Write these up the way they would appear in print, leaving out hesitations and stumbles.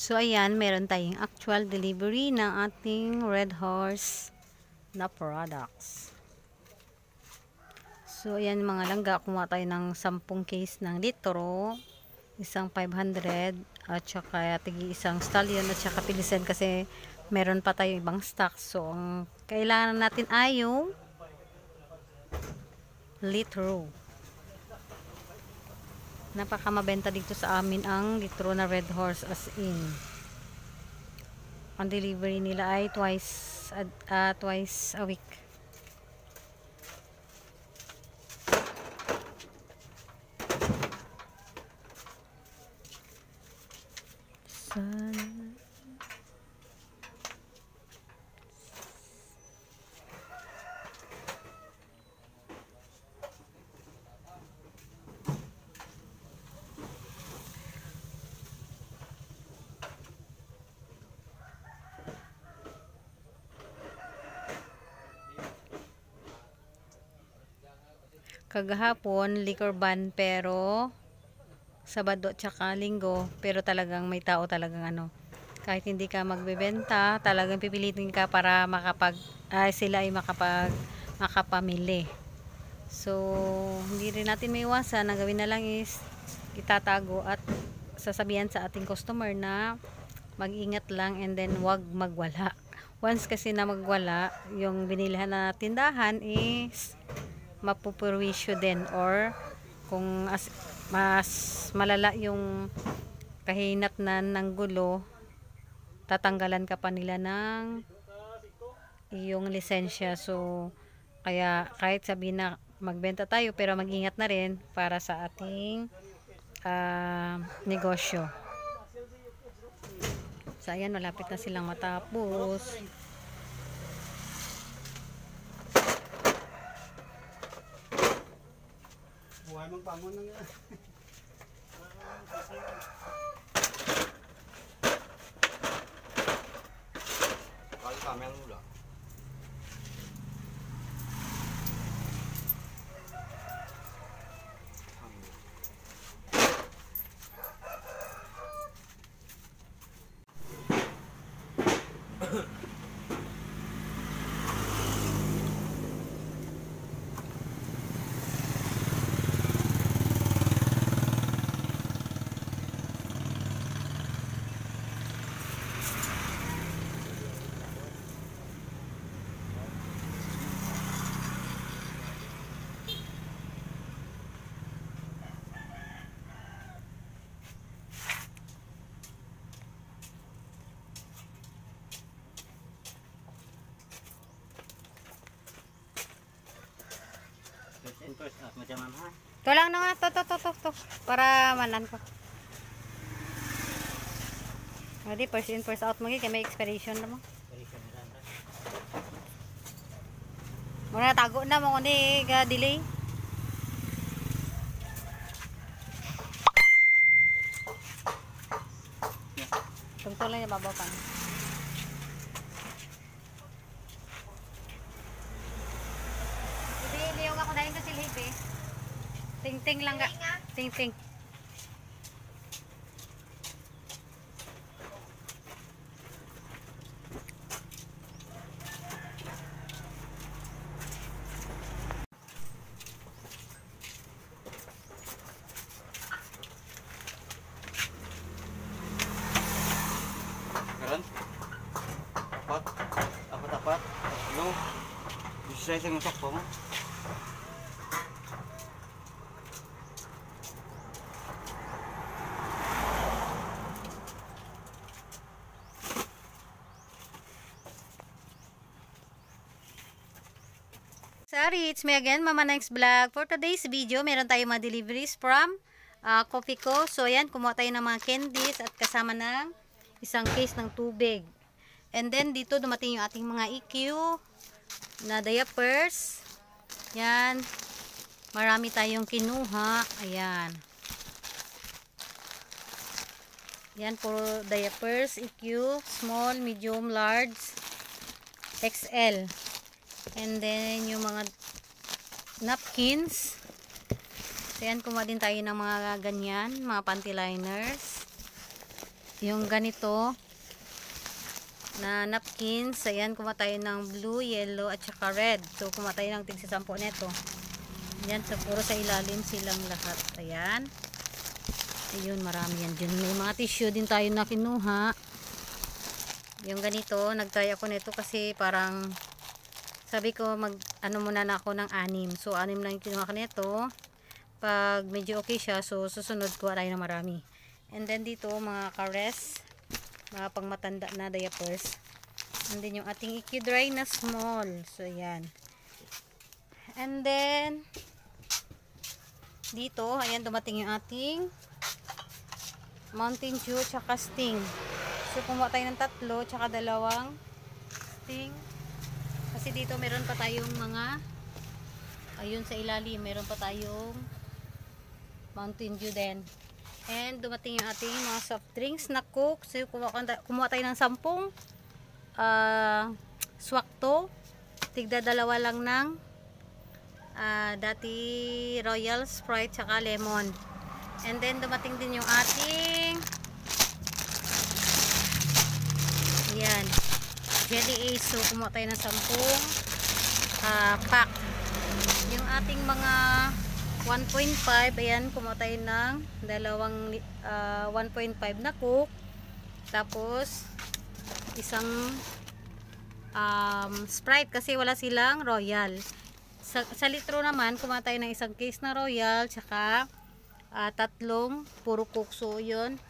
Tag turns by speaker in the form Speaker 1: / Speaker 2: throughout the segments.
Speaker 1: So, ayan, meron tayong actual delivery ng ating Red Horse na products. So, ayan mga langga, kumuha tayo ng 10 case ng litro, isang 500, at saka tigi isang stallion, at saka pilisen kasi meron pa tayo ibang stock. So, ang kailangan natin ay yung litro. Napaka mabenta dito sa amin ang litro na Red Horse, as in. Ang delivery nila ay twice a week. Kagahapon liquor ban, pero Sabado tsaka Linggo, pero talagang may tao talagang kahit hindi ka magbebenta, talagang pipilitin ka para sila ay makapamili. So hindi rin natin maiwasan, ang gawin na lang is itatago at sasabihan sa ating customer na mag-ingat lang, and then wag magwala. Once kasi na magwala, yung binilihan na tindahan is mapupurwisyo din, or kung mas malala yung kahinatnan ng gulo, tatanggalan ka pa nila ng iyong lisensya. So kaya kahit sabihin na magbenta tayo, pero mag-ingat na rin para sa ating negosyo. So ayan, malapit na silang matapos.
Speaker 2: Buhay magpangon na nga. Kali kamera mula.
Speaker 1: To lang na nga, to. Para manan ko. Hindi, first in, first out mo, kaya may expiration na mo. Muna tago na mo, kundi delay. Tungtol lang yung babaw pa. Hindi yung ako dahil sa silhip eh. Ting-ting lang ka. Ting-ting.
Speaker 2: Karan? Apat. No. Bisa sa ngusok po mo.
Speaker 1: Sorry, it's me again, Mama Next Vlog. For today's video, meron tayong mga deliveries from Coffee Co. So, ayan, kumuha tayo ng mga candies at kasama ng isang case ng tubig. And then, dito dumating yung ating mga EQ na diapers. Yan. Marami tayong kinuha. Ayan. Yan, puro diapers, EQ, small, medium, large, XL. And then, yung mga napkins. So, yan, kumuha din tayo ng mga ganyan, mga panty liners. yung ganito na napkins. Ayan, kumuha tayo ng blue, yellow, at saka red. So, kumuha tayo ng tig 10 neto. Ayan, so puro sa ilalim silang lahat. Ayan. Ayun, marami yan dyan. May mga tissue din tayo na kinuha. Yung ganito, nagtry ako nito kasi parang sabi ko ano muna na ako ng 6. So, 6 lang yung kinuha ko nito. Pag medyo okay siya, so susunod ko tayo na marami. And then dito, mga kares. Mga pangmatanda na diapers. And then yung ating Equi-Dry na small. So ayan. And then dito, ayan, dumating yung ating Mountain Dew tsaka Sting. So kumuha tayo ng 3 tsaka 2 Sting. Kasi dito meron pa tayong mga, ayun sa ilalim, meron pa tayong Mountain Dew din. And dumating yung ating mga soft drinks na Coke. So kumuha tayo ng 10 Swakto. Tigda 2 lang ng dati Royal Sprite tsaka lemon. And then dumating din yung ating ayan, Jelly Ace. So kumuha tayo ng 10 pack. Yung ating mga 1.5, ayan, kumuha tayo ng 1.5 na Coke, tapos isang Sprite kasi wala silang Royal. Sa litro naman, kumuha tayo ng isang case na Royal, tsaka 3 puro Coke. So yun,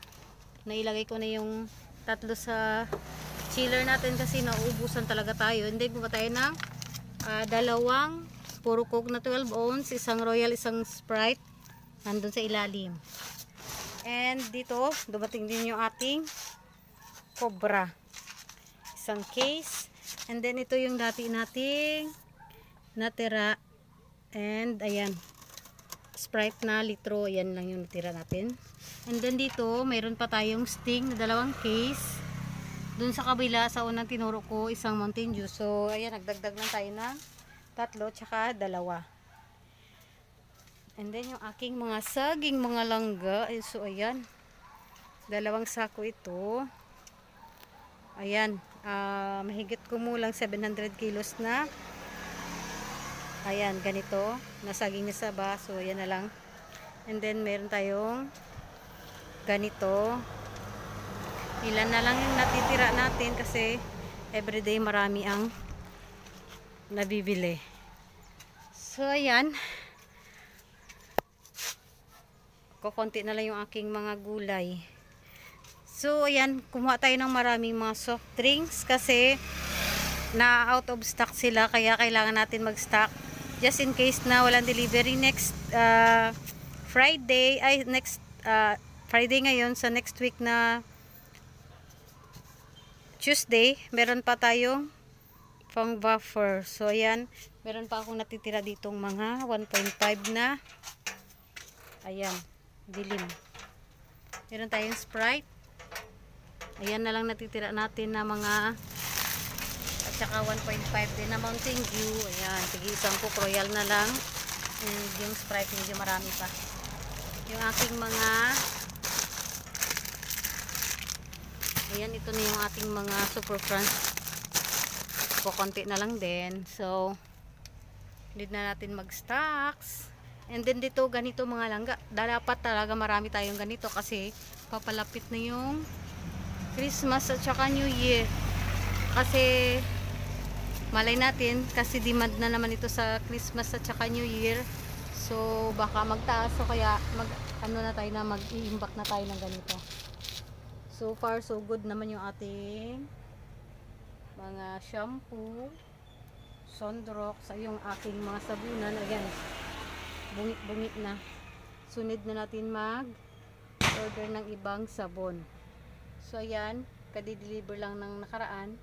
Speaker 1: nailagay ko na yung 3 sa chiller natin kasi nauubusan talaga tayo. Hindi, kumuha tayo ng 2 puro Coke na 12 ounce, isang Royal, isang Sprite, nandun sa ilalim. And dito, dumating din yung ating Cobra. Isang case. And then ito yung dati nating natira. And ayan, Sprite na litro, ayan lang yung natira natin. And then dito, mayroon pa tayong Sting na 2 case. Dun sa kabila, sa unang tinuro ko, isang Mountain Dew. So, ayan, nagdagdag lang tayo ng 3 tsaka 2. And then yung aking mga saging mga langga, so ayan, 2 sako ito. Ayan, mahigit kumulang 700 kilos na. Ayan, ganito na saging na saba. So ayan na lang. And then meron tayong ganito. Ilan na lang yung natitira natin kasi everyday marami ang nabibili. So ayan, kukunti na lang yung aking mga gulay. So ayan, kumuha tayo ng maraming mga soft drinks kasi na out of stock sila, kaya kailangan natin mag stock just in case na walang delivery next Friday, ay next Friday ngayon, sa next week na Tuesday, meron pa tayong pang buffer. So ayan, meron pa akong natitira ditong mga 1.5 na, ayan, dilim. Meron tayong Sprite, ayan na lang natitira natin na mga, at saka 1.5 din na Mountain Dew. Ayan, sige, isang Coke Royal na lang. And yung Sprite medyo marami pa. Yung aking mga, ayan, ito na yung ating mga Super Crunch, konti na lang din. So need na natin mag stocks. And then dito, ganito mga langga, dapat talaga marami tayong ganito kasi papalapit na yung Christmas at saka New Year. Kasi malay natin, kasi demand na naman ito sa Christmas at saka New Year. So baka magtaas, so kaya ano na tayo, na mag-iimbak na tayo ng ganito. So far so good naman yung ating mga shampoo, Sunrox, ay yung aking mga sabunan. Ayan, bungit-bungit na. Sunod na natin mag-order ng ibang sabon. So ayan, kadi-deliver lang ng nakaraan.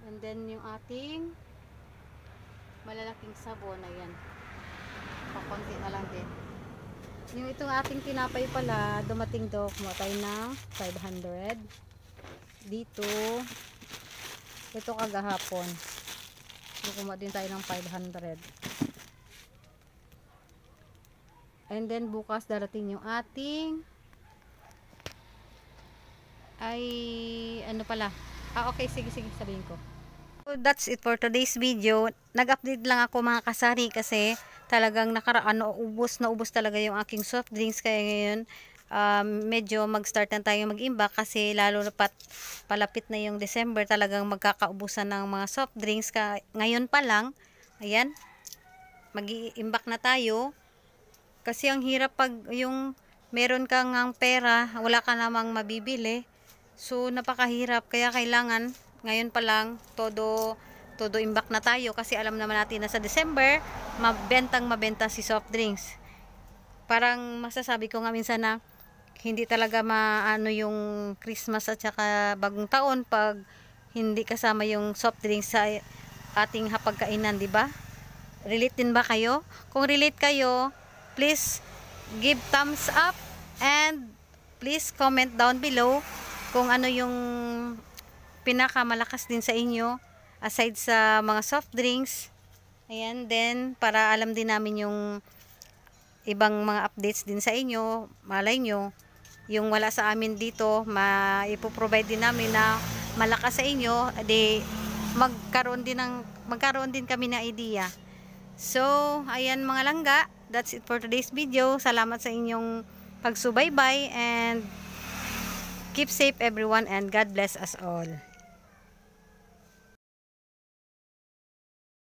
Speaker 1: And then yung ating malalaking sabon, ayan, pakunti na lang din. Yung itong ating tinapay pala, dumating daw, kumuha tayo ng 500 dito. Ito kagahapon, kumuha din tayo ng 500. And then bukas darating yung ating ay ano pala. Okay, sige, sabihin ko. So, that's it for today's video. Nag-update lang ako mga kasari kasi talagang ubos na ubos talaga yung aking soft drinks. Kaya ngayon, medyo mag-start na tayo mag-imbak kasi lalo na palapit na yung December, talagang magkakaubusan ng mga soft drinks. Ngayon pa lang, ayan, mag-iimbak na tayo. Kasi ang hirap pag yung meron kang ang pera, wala ka namang mabibili. So, napakahirap. Kaya kailangan, ngayon pa lang, todo imbak na tayo. Kasi alam naman natin na sa December, mabenta si soft drinks. Parang masasabi ko nga minsan na, hindi talaga maano yung Christmas at saka bagong taon pag hindi kasama yung soft drinks sa ating hapagkainan, di ba? Relate din ba kayo? Kung relate kayo, please give thumbs up and please comment down below kung ano yung pinakamalakas din sa inyo aside sa mga soft drinks. Ayan, then para alam din namin yung ibang mga updates din sa inyo. Malay nyo, yung wala sa amin dito, ipo-provide din namin na malakas sa inyo, di magkaroon din kami na idea. So, ayan mga langga, that's it for today's video. Salamat sa inyong pagsubaybay and keep safe everyone and God bless us all.